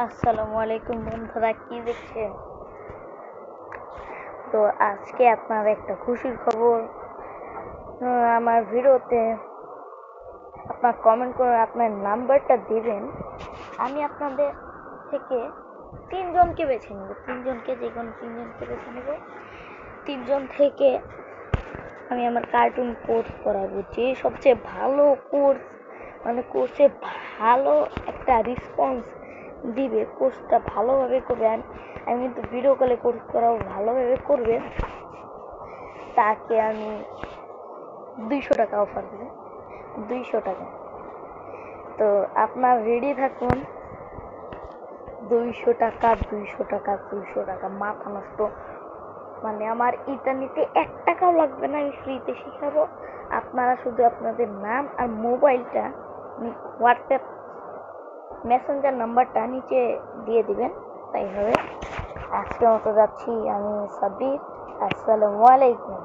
আসসালামু আলাইকুম বন্ধুরা, কি দেখছেন? তো আজকে আপনার একটা খুশির খবর। আমার ভিডিওতে আপনার কমেন্ট করে আপনার নাম্বারটা দিবেন। আমি আপনাদের থেকে তিনজনকে বেছে নেব, তিনজনকে, যে কোনো তিনজনকে বেছে নেব। তিনজন থেকে আমি আমার কার্টুন কোর্স করাবো, যে সবচেয়ে ভালো কোর্স, মানে কোর্সে ভালো একটা রেসপন্স দিবে, কোর্সটা ভালোভাবে করবে। আমি কিন্তু ভিডিও কলে কোর্স করাবো, ভালোভাবে করবে, তাকে আমি 200 টাকা অফার দেবো। 200 টাকা। তো আপনার রেডি থাকুন। 200 টাকা, 200 টাকা, 200 টাকা, মাথা নষ্ট। মানে আমার এটা নিতে 1 টাকাও লাগবে না, আমি ফ্রিতে শিখাবো। আপনারা শুধু আপনাদের নাম আর মোবাইলটা হোয়াটসঅ্যাপ মেসেঞ্জার নাম্বারটা নিচে দিয়ে দিবেন, তাই হবে। আজকের মতো যাচ্ছি আমি, সাব্বির। আসসালামু আলাইকুম।